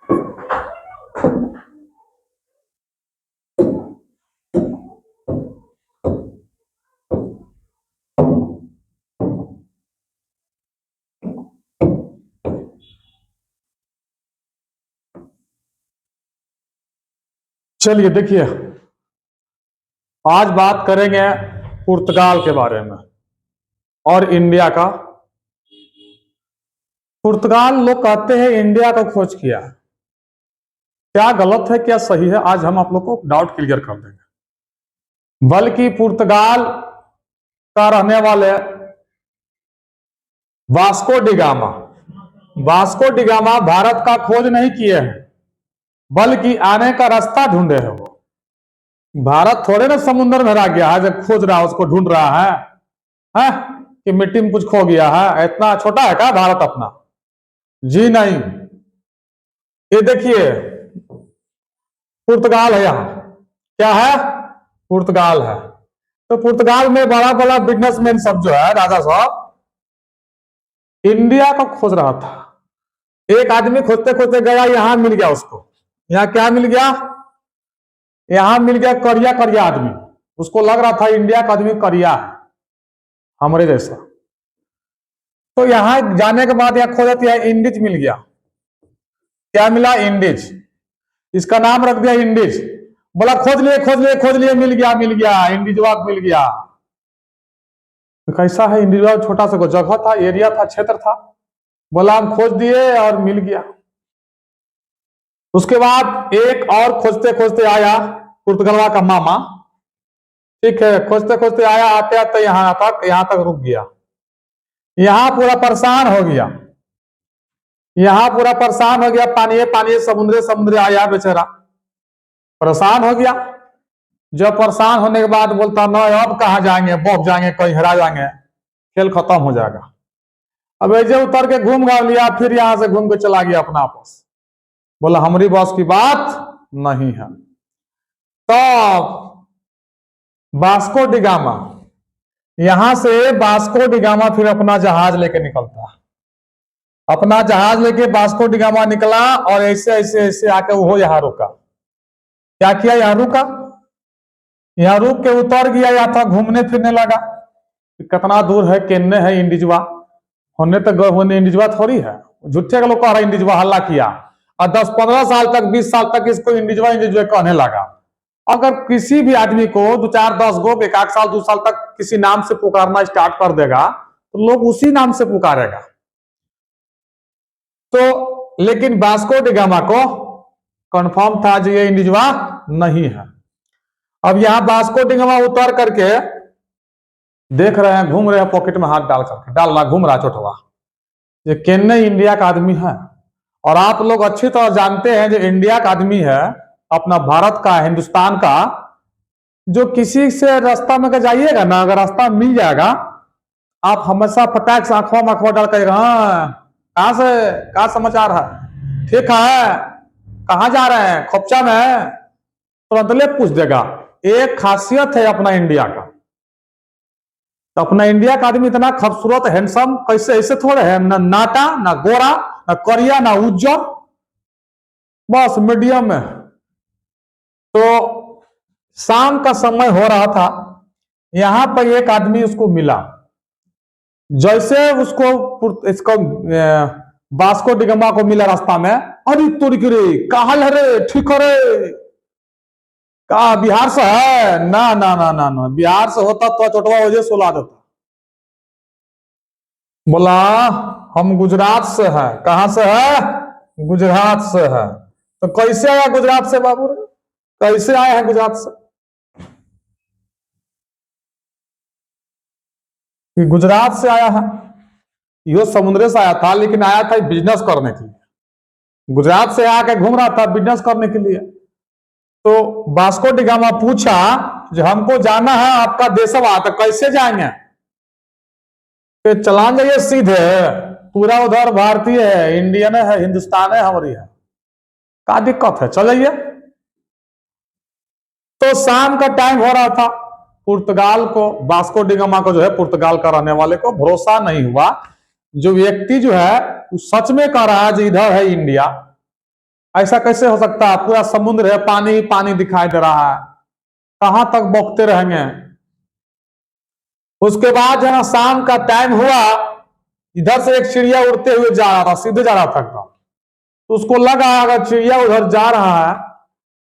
चलिए देखिए, आज बात करेंगे पुर्तगाल के बारे में और इंडिया का। पुर्तगाल लोग कहते हैं इंडिया को खोज किया। क्या गलत है क्या सही है, आज हम आप लोग को डाउट क्लियर कर देंगे। बल्कि पुर्तगाल का रहने वाले वास्को डिगामा भारत का खोज नहीं किए हैं, बल्कि आने का रास्ता ढूंढे हैं। वो भारत थोड़े ना समुद्र में रह गया है जब खोज रहा है, उसको ढूंढ रहा है कि मिट्टी में कुछ खो गया है। इतना छोटा है क्या भारत अपना? जी नहीं। ये देखिए पुर्तगाल है, यहाँ क्या है? पुर्तगाल है। तो पुर्तगाल में बड़ा बड़ा बिजनेसमैन सब जो है, राजा साहब, इंडिया को खोज रहा था। एक आदमी खोजते खोजते गया, यहां मिल गया उसको। यहाँ क्या मिल गया? यहां मिल गया करिया करिया आदमी। उसको लग रहा था इंडिया का आदमी करिया है, हमारे जैसा। तो यहां जाने के बाद यहां खोजा तो इंडिज मिल गया। क्या मिला? इंडिज। इसका नाम रख दिया इंडिज। बोला खोज लिए खोज लिए खोज लिए, मिल गया इंडिजवाद मिल गया। तो कैसा है इंडिजवाद? छोटा सा जगह था, एरिया था, क्षेत्र था। बोला हम खोज दिए और मिल गया। उसके बाद एक और खोजते खोजते आया पुर्तगाल का मामा। ठीक है, खोजते खोजते आया, आते आते यहां तक रुक गया। यहां पूरा परेशान हो गया, पानी पानी समुद्र आया, बेचारा परेशान हो गया। जब परेशान होने के बाद बोलता न अब कहां जाएंगे, बौख जाएंगे, कहीं हरा जाएंगे, खेल खत्म हो जाएगा। अब ऐसे उतर के घूम गा लिया, फिर यहां से घूम के चला गया अपना आपस। बोला हमारी बॉस की बात नहीं है। तो वास्को डिगामा, यहां से वास्को डिगामा फिर अपना जहाज लेके निकलता। अपना जहाज लेके वास्को डिगामा निकला और ऐसे ऐसे ऐसे आके वो यहाँ रुका। क्या किया? यहाँ रुका, यहाँ रुक के उतर गया, या था घूमने फिरने लगा। कितना दूर है, केन्ने है इंडिजवा, होने तक इंडिजवा थोड़ी है। झूठे का लोग कह रहा इंडिजवा, हल्ला किया और 10-15 साल तक 20 साल तक इसको इंडिजवा इंडिजवा कहने लगा। अगर किसी भी आदमी को 2-4-10 गो एक आध साल 2 साल तक किसी नाम से पुकारना स्टार्ट कर देगा तो लोग उसी नाम से पुकारेगा। तो लेकिन वास्को डिगामा को कंफर्म था जो ये इंडिजवा नहीं है। अब यहां वास्को डिगामा उतर करके देख रहे हैं, घूम रहे हैं, पॉकेट में हाथ डाल करके डाल रहा, घूम रहा चोटवा, ये केन्ने इंडिया का आदमी है। और आप लोग अच्छी तरह जानते हैं जो इंडिया का आदमी है, अपना भारत का, हिंदुस्तान का, जो किसी से रास्ता में जाइएगा ना, अगर रास्ता मिल जाएगा, आप हमेशा फटाक से आंखों में आंखों डाल कर हाँ कहां से, क्या समाचार है, ठीक है, कहां जा रहे हैं, खोपचा में, तुरंत ले पूछ देगा। एक खासियत है अपना इंडिया का। तो अपना इंडिया का आदमी इतना खूबसूरत हैंडसम कैसे, ऐसे थोड़े है, ना नाटा, ना गोरा, ना करिया, ना उज्जर, बस मीडियम में। तो शाम का समय हो रहा था, यहां पर एक आदमी उसको मिला। जैसे उसको इसको वास्को डिगामा को मिला रास्ता में, अरे तुर्की रे, कहा है रे, ठीक है रे, कहा बिहार से है? ना ना ना ना ना, बिहार से होता तो चोटवा वजह सुला देता। बोला हम गुजरात से है। कहां से है? गुजरात से है। तो कैसे आया गुजरात से बाबू रे, कैसे आए हैं गुजरात से? गुजरात से आया है, यो समुद्र से आया था, लेकिन आया था बिजनेस करने के लिए। गुजरात से आके घूम रहा था बिजनेस करने के लिए। तो वास्को डिगामा पूछा जो हमको जाना है आपका देशवा, तो कैसे जाएंगे? तो चलान जाइए सीधे, पूरा उधर भारतीय है, इंडियन है, हिंदुस्तान है, हमारी है, क्या दिक्कत है, चल जाइए। तो शाम का टाइम हो रहा था, पुर्तगाल को, वास्को डिगामा को जो है, पुर्तगाल का रहने वाले को भरोसा नहीं हुआ। जो व्यक्ति जो है वो सच में कह रहा है जो इधर है इंडिया, ऐसा कैसे हो सकता है? पूरा समुद्र है, पानी ही पानी दिखाई दे रहा है, कहां तक बौखते रहेंगे। उसके बाद जहाँ शाम का टाइम हुआ, इधर से एक चिड़िया उड़ते हुए जा रहा था, सीधे जा रहा था एकदम। तो उसको लगा अगर चिड़िया उधर जा रहा है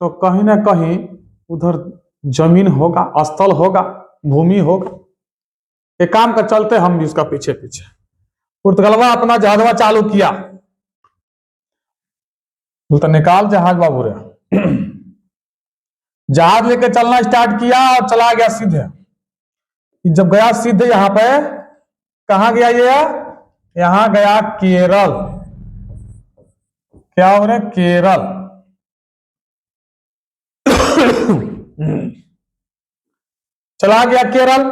तो कहीं ना कहीं उधर जमीन होगा, स्थल होगा, भूमि होगा। एक काम कर चलते हम भी उसका पीछे पीछे। पुर्तगलवा अपना जहाजवा चालू किया, तो निकाल जहाज बाबू रे। जहाज लेके चलना स्टार्ट किया और चला गया सीधे। जब गया सीधे यहां पे, कहा गया ये? यहां गया केरल। क्या हो रहा? केरल। चला गया केरल।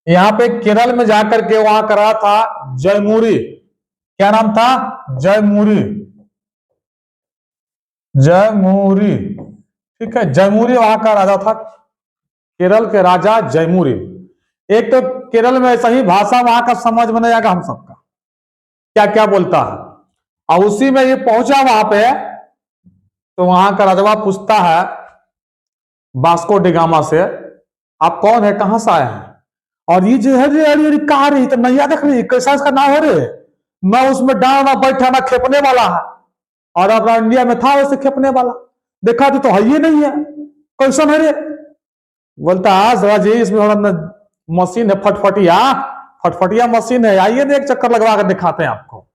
यहां पे केरल में जाकर के वहां करा था जयमुरी। क्या नाम था? जयमुरी। जयमुरी, ठीक है, जयमुरी वहां का राजा था, केरल के राजा जयमुरी। एक तो केरल में ऐसा ही भाषा वहां का समझ में नहीं आएगा हम सबका, क्या क्या बोलता है। और उसी में ये पहुंचा वहां पे, तो वहां का राजवा पूछता है वास्को डी गामा से, आप कौन है, कहां से आए हैं? और ये जो है अरे कहा रही तो नैया देख रही, कैसा इसका नाम है रे? मैं उसमें डाल ना बैठा ना खेपने वाला है, और अपना इंडिया में था वैसे खेपने वाला, देखा तो है ये नहीं है, कैसा है रे? बोलता है जी इसमें मशीन है, फटफटिया, फटफटिया मशीन है, आइए ना एक चक्कर लगवा कर दिखाते हैं आपको।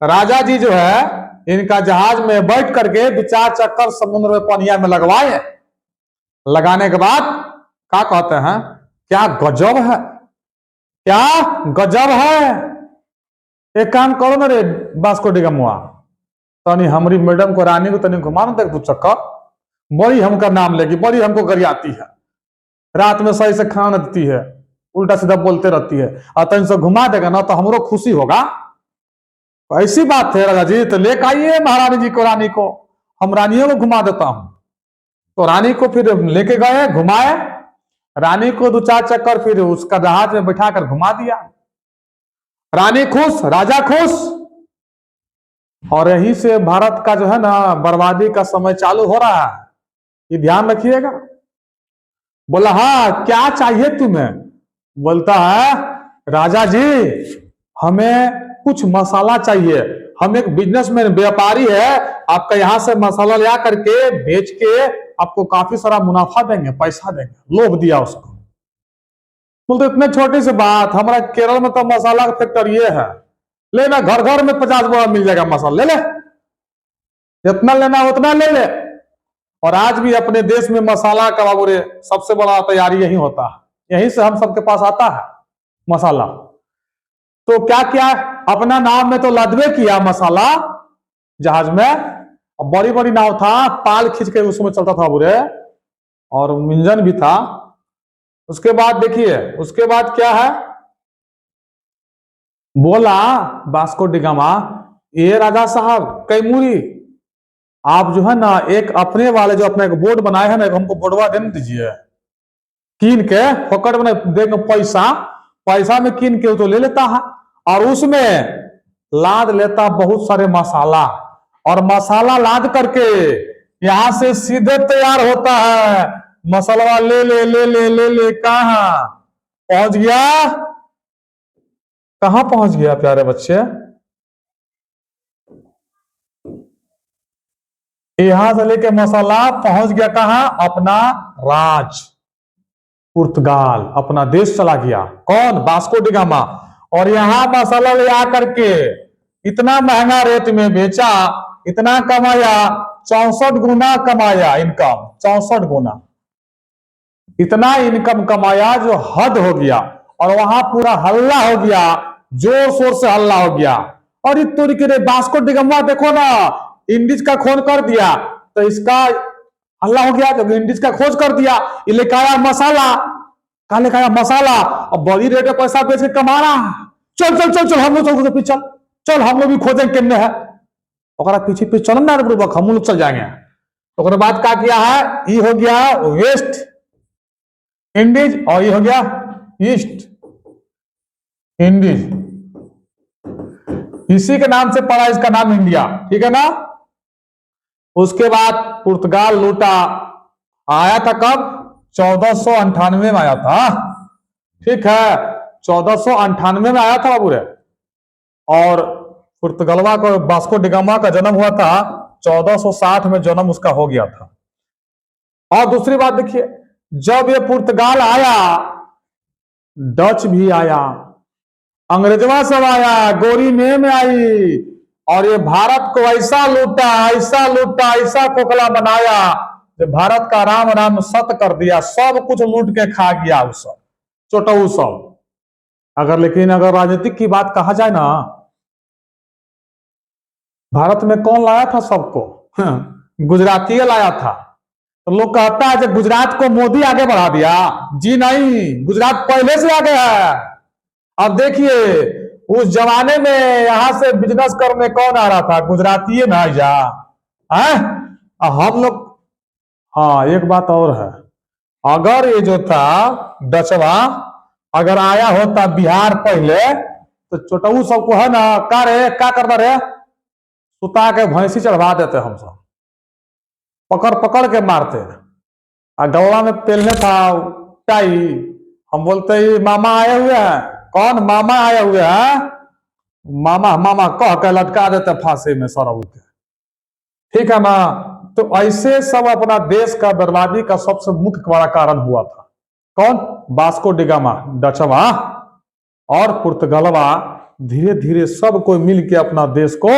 राजा जी जो है इनका जहाज में बैठ करके 2-4 चक्कर समुद्र में पानिया में लगवाए। लगाने के बाद क्या कहते हैं, क्या गजब है, क्या गजब है। एक काम करो ना रे वास्को डी गामा, तनी हमारी मैडम को, रानी को तनी घुमा ना 2 चक्कर, बड़ी हमका नाम लेगी, बड़ी हमको गरियाती है, रात में सही से खाना देती है, उल्टा सीधा बोलते रहती है, और तनी से घुमा देगा ना तो हमरो खुशी होगा। ऐसी बात है राजा जी, तो लेकर आइए महारानी जी को, रानी को, हम रानियों को घुमा देता हूं। तो रानी को फिर लेके गए, घुमाए, रानी को 2-4 चक्कर फिर उसका जहाज में बैठा कर घुमा दिया। रानी खुश, राजा खुश। और यहीं से भारत का जो है ना बर्बादी का समय चालू हो रहा है, ये ध्यान रखिएगा। बोला हाँ क्या चाहिए तुम्हें? बोलता है राजा जी हमें कुछ मसाला चाहिए, हम एक बिजनेसमैन व्यापारी है, आपका यहां से मसाला ला करके बेच के आपको काफी सारा मुनाफा देंगे, पैसा देंगे। लोभ दिया उसको। बोलते इतने छोटी सी बात, हमारा केरल में तो मसाला का फैक्ट्री है, लेना घर घर में 50 बोरा मिल जाएगा मसाला, ले ले, जितना लेना उतना ले ले। और आज भी अपने देश में मसाला का बाबू रे सबसे बड़ा तैयारी यही होता है, यहीं से हम सबके पास आता है मसाला। तो क्या क्या अपना नाम में तो लदवे किया मसाला जहाज में, बड़ी बड़ी नाव था, पाल खींच के उसमें चलता था बुरे, और इंजन भी था। उसके बाद देखिए, उसके बाद क्या है, बोला वास्को डी गामा, ये राजा साहब कैमूरी, आप जो है ना एक अपने वाले जो अपने बोर्ड बनाए हैं ना, हमको बोर्डवा देने दीजिए, कीन के पकड़ में देंगे पैसा, पैसा में कीन के तो ले लेता है, और उसमें लाद लेता बहुत सारे मसाला, और मसाला लाद करके यहां से सीधे तैयार होता है मसाला, ले ले ले ले ले ले, कहां पहुंच गया, कहां पहुंच गया प्यारे बच्चे? यहां से लेके मसाला पहुंच गया कहां? अपना राज पुर्तगाल, अपना देश चला गया। कौन? Vasco D gamma. और यहां मसाला ले आकर के इतना महंगा रेट में बेचा, इतना कमाया, 64 गुना कमाया इनकम, 64 गुना इतना इनकम कमाया जो हद हो गया। और वहां पूरा हल्ला हो गया, जोर शोर से हल्ला हो गया। और इतनी के वास्को डी गामा देखो ना इंडिज का खोज कर दिया, तो इसका हल्ला हो गया, जब इंडिज का खोज कर दिया, ये लेकर आया मसाला, कहा लेकर आया मसाला, और बड़ी रेट में पैसा बेच के कमा रहा है। चल चल चल चल हम लोग चल पीछे, चल हम लोग भी खोजें किन्ने है, पीछे पीछे चल ना बुर्बक, हम लोग चल जाएंगे। तो बाद क्या किया है, ये हो गया वेस्ट इंडीज, और ये हो गया ईस्ट इंडीज, इसी के नाम से पड़ा इसका नाम इंडिया, ठीक है ना। उसके बाद पुर्तगाल लूटा। आया था कब? 1498 में आया था। ठीक है, 1498 में आया था बाबू रे। और पुर्तगालवा को, वास्को डी गामा का जन्म हुआ था 1460 में, जन्म उसका हो गया था। और दूसरी बात देखिए, जब ये पुर्तगाल आया, डच भी आया, अंग्रेजवा सब आया, गोरी में आई, और ये भारत को ऐसा लूटा, ऐसा लूटा, ऐसा खोखला बनाया, जो भारत का राम राम सत कर दिया, सब कुछ लूट के खा गया वो सब, चोटऊ सब। लेकिन अगर राजनीतिक की बात कहा जाए ना, भारत में कौन लाया था सबको? गुजराती लाया था। तो लोग कहता है कि गुजरात को मोदी आगे बढ़ा दिया। जी नहीं, गुजरात पहले से आगे है। अब देखिए, उस जमाने में यहां से बिजनेस करने कौन आ रहा था? गुजराती ना जा है? हम लोग। हाँ, एक बात और है, अगर ये जो था डचवा अगर आया होता बिहार पहले, तो छोटू सबको है ना, क्या करता रहे? सुता के भैंसी चढ़वा देते हम सब, पकड़ पकड़ के मारते। गला में पहनने था टाई। हम बोलते ही मामा आए हुए हैं। कौन मामा आए हुए हैं? मामा मामा कह के लटका देते फांसी में सरऊ के। ठीक है ना? तो ऐसे सब अपना देश का बर्बादी का सबसे मुख्य बड़ा कारण हुआ था। कौन? वास्को डी गामा, डचवा और पुर्तगालवा, धीरे धीरे सब कोई मिल के अपना देश को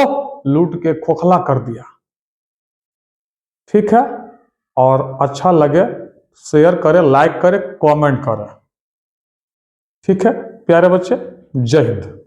लूट के खोखला कर दिया। ठीक है, और अच्छा लगे शेयर करें, लाइक करें, कमेंट करें। ठीक है प्यारे बच्चे, जय हिंद।